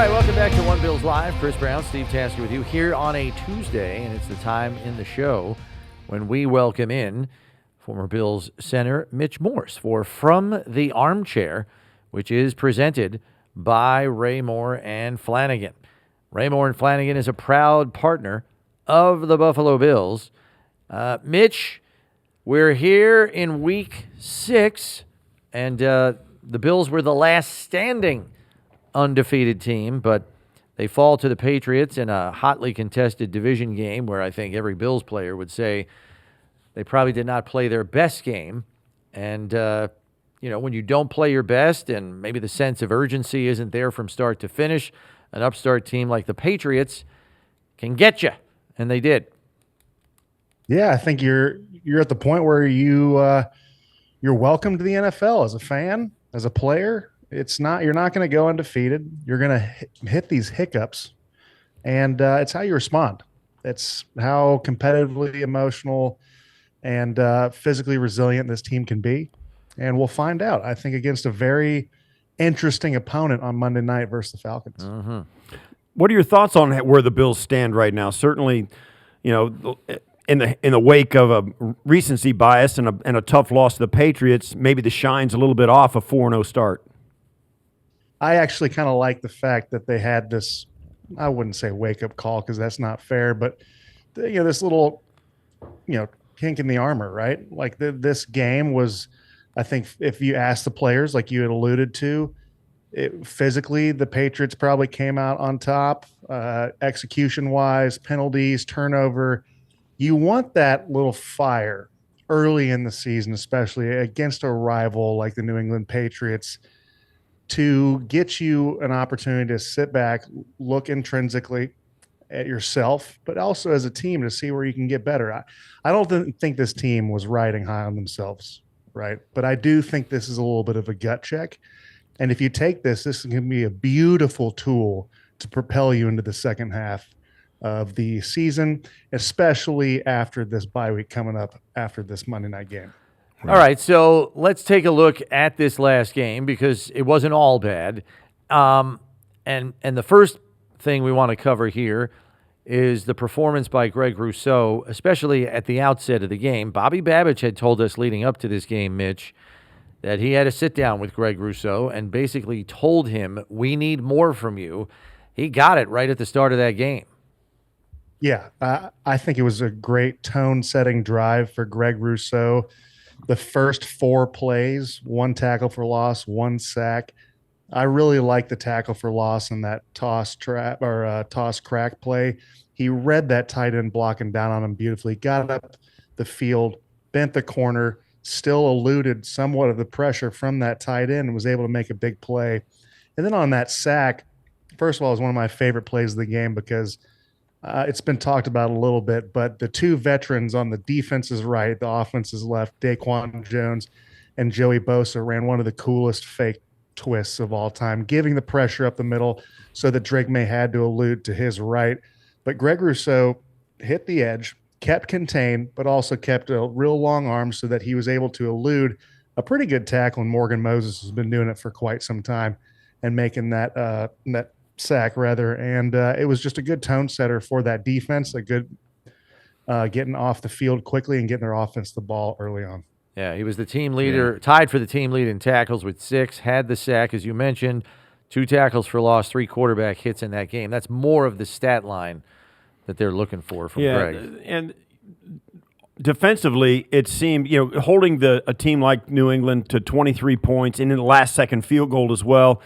right, welcome back to One Bills Live. Chris Brown, Steve Tasker with you here on a Tuesday, and it's the time in the show when we welcome in former Bills center Mitch Morse for From the Armchair, which is presented by Raymore and Flanagan. Raymore and Flanagan is a proud partner of the Buffalo Bills. Mitch, we're here in week 6, and the Bills were the last standing undefeated team, but they fall to the Patriots in a hotly contested division game where I think every Bills player would say they probably did not play their best game. And, when you don't play your best and maybe the sense of urgency isn't there from start to finish, an upstart team like the Patriots can get you, and they did. Yeah, I think you're at the point where you're welcome to the NFL as a fan, as a player. You're not going to go undefeated. You're going to hit these hiccups, and it's how you respond. It's how competitively emotional and physically resilient this team can be, and we'll find out. I think against a very interesting opponent on Monday night versus the Falcons. Mm-hmm. What are your thoughts on where the Bills stand right now? Certainly, in the wake of a recency bias and a tough loss to the Patriots, maybe the shine's a little bit off a 4-0 start. I actually kind of like the fact that they had this, I wouldn't say wake-up call because that's not fair, but this little, kink in the armor, right? Like this game was, I think if you ask the players, like you had alluded to, physically the Patriots probably came out on top, execution-wise, penalties, turnover. You want that little fire early in the season, especially against a rival like the New England Patriots, to get you an opportunity to sit back, look intrinsically at yourself, but also as a team to see where you can get better. I don't think this team was riding high on themselves, right? But I do think this is a little bit of a gut check. And if you take this is going to be a beautiful tool to propel you into the second half of the season, especially after this bye week coming up after this Monday night game. All right, so let's take a look at this last game because it wasn't all bad. And the first thing we want to cover here is the performance by Greg Rousseau, especially at the outset of the game. Bobby Babich had told us leading up to this game, Mitch, that he had a sit down with Greg Rousseau and basically told him, we need more from you. He got it right at the start of that game. Yeah, I think it was a great tone-setting drive for Greg Rousseau. The first 4 plays, 1 tackle for loss, 1 sack. I really like the tackle for loss and that toss crack play. He read that tight end blocking down on him beautifully, got up the field, bent the corner, still eluded somewhat of the pressure from that tight end and was able to make a big play. And then on that sack, first of all, it was one of my favorite plays of the game because it's been talked about a little bit, but the 2 veterans on the defense's right, the offense's left, Daquan Jones and Joey Bosa, ran one of the coolest fake twists of all time, giving the pressure up the middle so that Drake May had to elude to his right. But Greg Rousseau hit the edge, kept contained, but also kept a real long arm so that he was able to elude a pretty good tackle, and Morgan Moses has been doing it for quite some time and making that sack rather, and it was just a good tone setter for that defense, a good getting off the field quickly and getting their offense the ball early on. Yeah, he was the team leader, tied for the team lead in tackles with 6, had the sack, as you mentioned, 2 tackles for loss, 3 quarterback hits in that game. That's more of the stat line that they're looking for from Greg. And defensively, it seemed, holding a team like New England to 23 points and in the last-second field goal as well,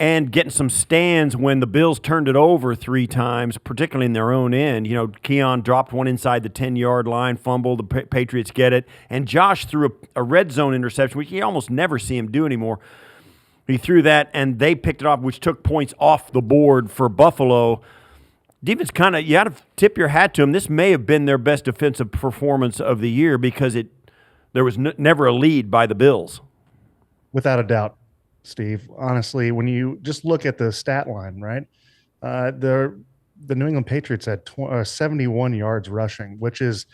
and getting some stands when the Bills turned it over 3 times, particularly in their own end. Keon dropped one inside the 10-yard line, fumbled, the Patriots get it, and Josh threw a red zone interception, which you almost never see him do anymore. He threw that, and they picked it off, which took points off the board for Buffalo. Defense you had to tip your hat to them. This may have been their best defensive performance of the year because there was never a lead by the Bills. Without a doubt. Steve, honestly, when you just look at the stat line, right? The New England Patriots had 71 yards rushing, which is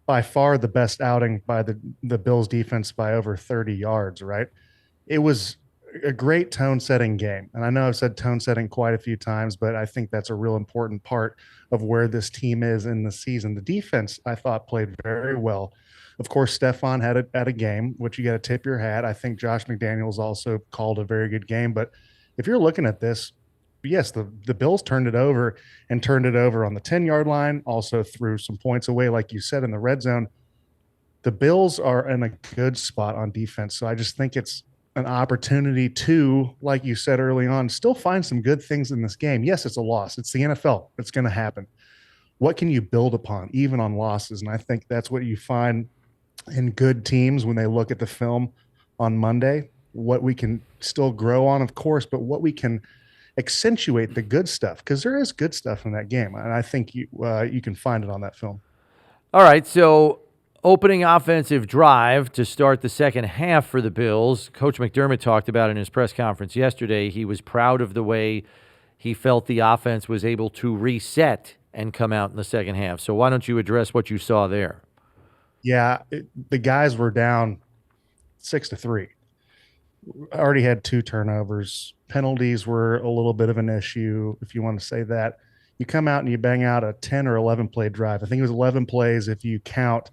by far the best outing by the Bills defense by over 30 yards, right? It was a great tone setting game. And I know I've said tone setting quite a few times, but I think that's a real important part of where this team is in the season. The defense, I thought, played very well. Of course, Stephon had a game, which you got to tip your hat. I think Josh McDaniels also called a very good game. But if you're looking at this, yes, the Bills turned it over and turned it over on the 10-yard line, also threw some points away, like you said, in the red zone. The Bills are in a good spot on defense. So I just think it's an opportunity to, like you said early on, still find some good things in this game. Yes, it's a loss. It's the NFL. It's going to happen. What can you build upon, even on losses? And I think that's what you find in good teams when they look at the film on Monday, what we can still grow on, of course, but what we can accentuate the good stuff, because there is good stuff in that game. And I think you can find it on that film. All right, so opening offensive drive to start the second half for the Bills. Coach McDermott talked about in his press conference yesterday. He was proud of the way he felt the offense was able to reset and come out in the second half. So why don't you address what you saw there? Yeah, the guys were down 6-3. Already had 2 turnovers. Penalties were a little bit of an issue, if you want to say that. You come out and you bang out a 10 or 11 play drive. I think it was 11 plays if you count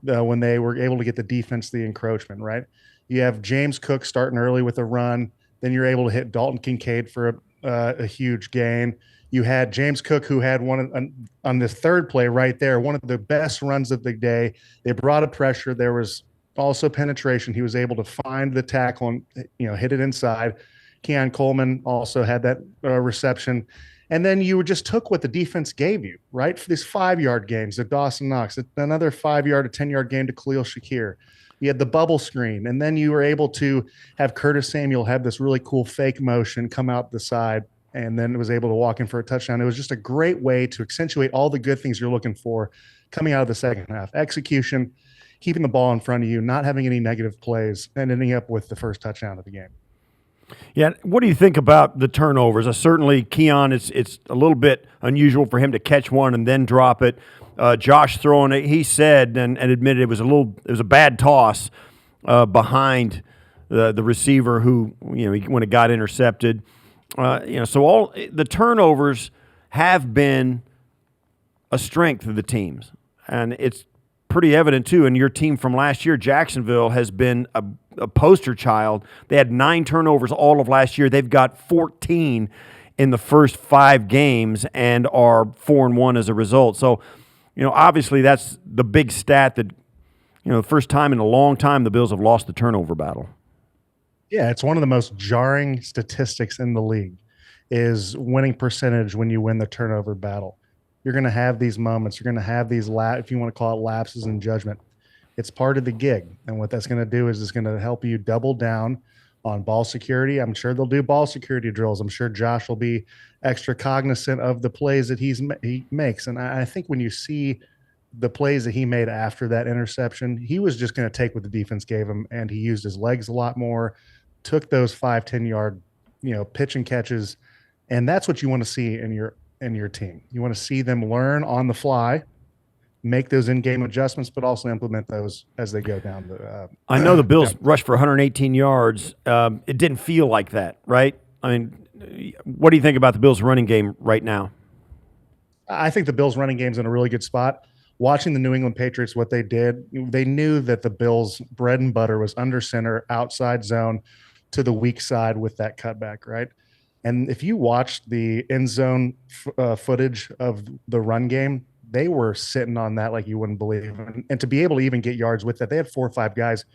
when they were able to get the defense, the encroachment, right? You have James Cook starting early with a run. Then you're able to hit Dalton Kincaid for a huge gain. You had James Cook, who had on this third play right there, one of the best runs of the day. They brought a pressure. There was also penetration. He was able to find the tackle and, hit it inside. Keon Coleman also had that reception. And then you just took what the defense gave you, right? For these 5-yard games, the Dawson Knox, another 5-yard, a 10-yard game to Khalil Shakir. You had the bubble screen, and then you were able to have Curtis Samuel have this really cool fake motion come out the side, and then was able to walk in for a touchdown. It was just a great way to accentuate all the good things you're looking for coming out of the second half. Execution, keeping the ball in front of you, not having any negative plays, and ending up with the first touchdown of the game. Yeah, what do you think about the turnovers? Certainly, Keon, it's a little bit unusual for him to catch one and then drop it. Josh throwing it, he said and admitted it was a bad toss behind the receiver who when it got intercepted. So all the turnovers have been a strength of the teams, and it's pretty evident too. And your team from last year, Jacksonville, has been a poster child. They had 9 turnovers all of last year. They've got 14 in the first 5 games and are 4-1 as a result. So, obviously that's the big stat that, the first time in a long time the Bills have lost the turnover battle. Yeah, it's one of the most jarring statistics in the league is winning percentage when you win the turnover battle. You're going to have these moments. You're going to have these, if you want to call it lapses in judgment. It's part of the gig. And what that's going to do is it's going to help you double down on ball security. I'm sure they'll do ball security drills. I'm sure Josh will be extra cognizant of the plays that he makes. And I think when you see the plays that he made after that interception, he was just going to take what the defense gave him, and he used his legs a lot more, took those 5-10 yard, pitch and catches. And that's what you want to see in your team. You want to see them learn on the fly, make those in-game adjustments, but also implement those as they go down the I know the Bills rushed for 118 yards. It didn't feel like that, right? I mean, what do you think about the Bills' running game right now? I think the Bills' running game's in a really good spot. Watching the New England Patriots, what they did, they knew that the Bills' bread and butter was under center, outside zone to the weak side with that cutback, right? And if you watched the end zone footage of the run game, they were sitting on that like you wouldn't believe. And to be able to even get yards with that, they had 4 or 5 guys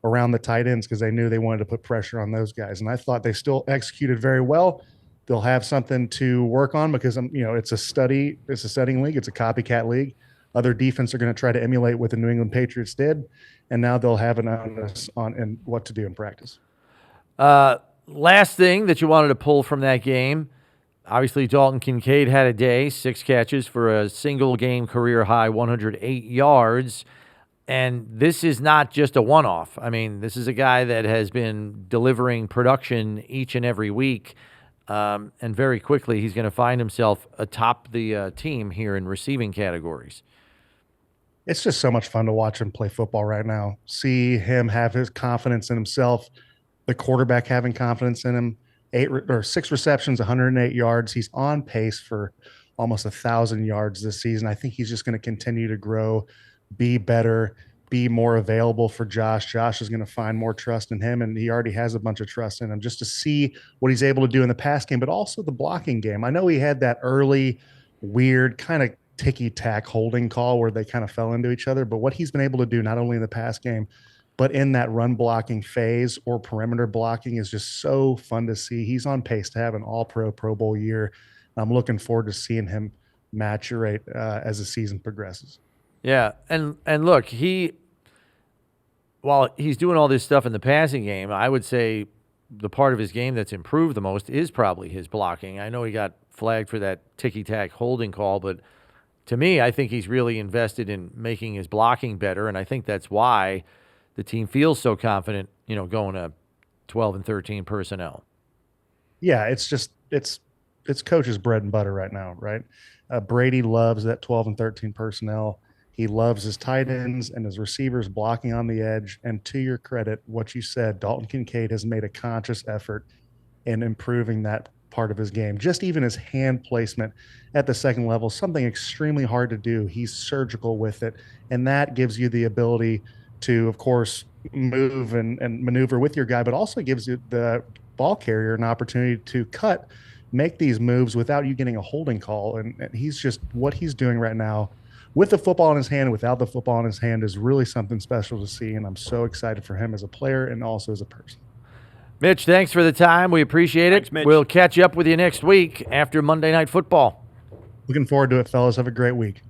around the tight ends because they knew they wanted to put pressure on those guys. And I thought they still executed very well. They'll have something to work on because, it's a studying league. It's a copycat league. Other defense are going to try to emulate what the New England Patriots did. And now they'll have an onus on what to do in practice. Last thing that you wanted to pull from that game, obviously Dalton Kincaid had a day, 6 catches for a single-game career-high 108 yards. And this is not just a one-off. I mean, this is a guy that has been delivering production each and every week, and very quickly he's going to find himself atop the team here in receiving categories. It's just so much fun to watch him play football right now. See him have his confidence in himself, the quarterback having confidence in him. 6 receptions, 108 yards. He's on pace for almost 1,000 yards this season. I think he's just going to continue to grow, be better, be more available for Josh. Josh is going to find more trust in him, and he already has a bunch of trust in him. Just to see what he's able to do in the pass game, but also the blocking game. I know he had that early, weird kind of ticky-tack holding call where they kind of fell into each other, but what he's been able to do not only in the pass game, but in that run blocking phase or perimeter blocking is just so fun to see. He's on pace to have an all-pro Pro Bowl year. I'm looking forward to seeing him maturate as the season progresses. Yeah, and look, while he's doing all this stuff in the passing game, I would say the part of his game that's improved the most is probably his blocking. I know he got flagged for that ticky-tack holding call, but to me, I think he's really invested in making his blocking better, and I think that's why the team feels so confident, going to 12 and 13 personnel. Yeah, it's coach's bread and butter right now, right? Brady loves that 12 and 13 personnel. He loves his tight ends and his receivers blocking on the edge. And to your credit, what you said, Dalton Kincaid has made a conscious effort in improving that part of his game. Just even his hand placement at the second level, something extremely hard to do. He's surgical with it. And that gives you the ability to, of course, move and maneuver with your guy, but also gives you the ball carrier an opportunity to make these moves without you getting a holding call. And he's just, what he's doing right now with the football in his hand and without the football in his hand is really something special to see. And I'm so excited for him as a player and also as a person. Mitch, thanks for the time. We appreciate it. Mitch. We'll catch up with you next week after Monday Night Football. Looking forward to it, fellas. Have a great week.